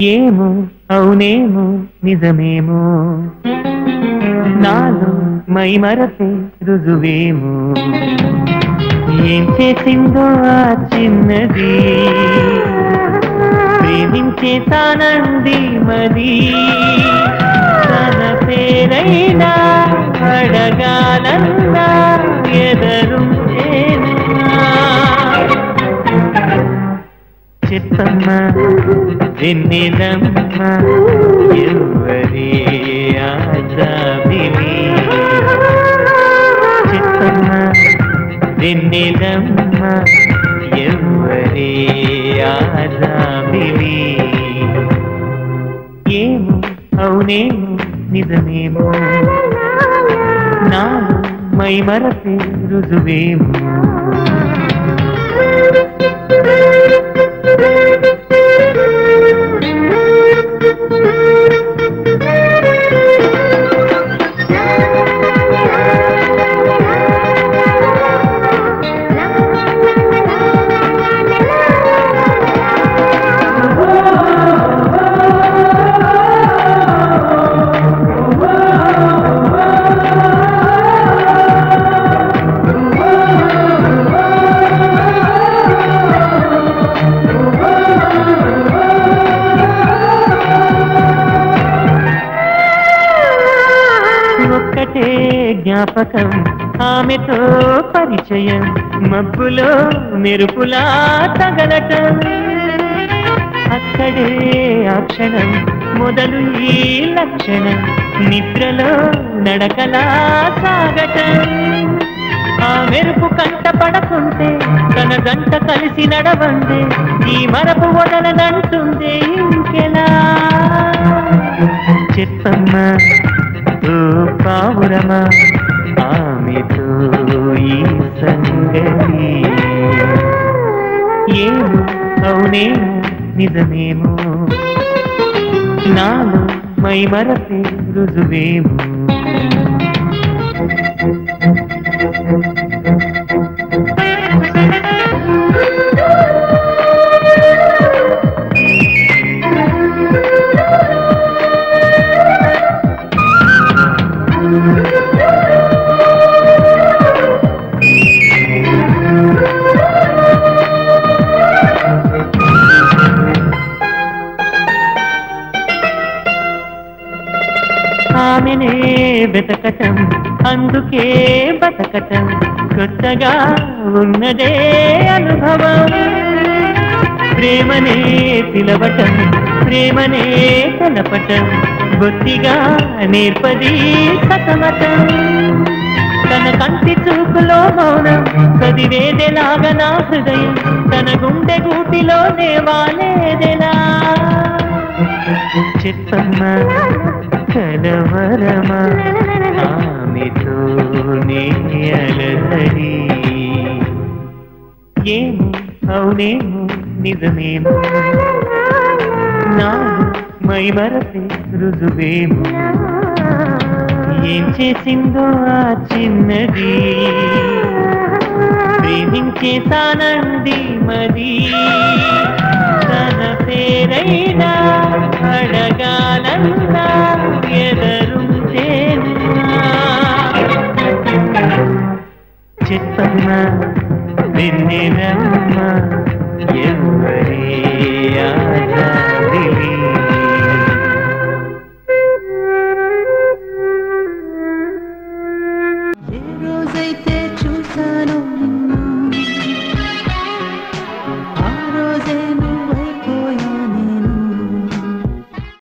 ఏమో అవునేమో నిజమేమో నాలో మై మరపే రుజువేమో ఏం చేసిందో ఆ చిన్నది ప్రేమించే తానంది మది తన పేరైనా అడగాలన్నా ఎదరుంటేనా చెప్పమ్మా వెన్నెలమ్మా ఎవరే ఆజాబిలి చెప్పమ్మా వెన్నెలమ్మా ఎవరే ఆజాబిలి ఏమో అవునేమో నిజమేమో నాలో మై మరపే రుజువేమో ఒక్కటే జ్ఞాపకం ఆమెతో పరిచయం మబ్బులో మెరుపులా తగలటం అక్కడే ఆ క్షణం మొదలు ఈ లక్షణం నిద్రలో నడకలా సాగటం ఆ మెరుపు కంట పడకుంటే తన గంట కలిసి నడవందే ఈ మరపు వదలనంటుందే ఇంకెలా చెప్పమ్మా ఓ పావురమా ఆమెతో ఈ సంగతి ఏమో అవునేమో నిజమేమో నాలో మై మరపే రుజువేమో ఆమెనే వెతకటం అందుకే బతకటం కొత్తగా ఉన్నదే అనుభవం ప్రేమనే పిలవటం ప్రేమనే తెలపటం బొత్తిగా నేర్పది సతమతం తన కంటి చూపులో మౌనం చదివేదెలాగా నా హృదయం తన గుండె గూటిలోనే వాలేదెలా చెప్పమ్మా కలవరమా ఆమెతోనే అలసరి ఏమో అవునేమో నిజమేమో నాలో మై మరపే రుజువేమో ఏం చేసిందో ఆ చిన్నది ప్రేమించే తానంది మది తన పేరైనా అడగాలన్నా ఎదరుంటేనా చెప్పమ్మా వెన్నెలమ్మా ఎవరే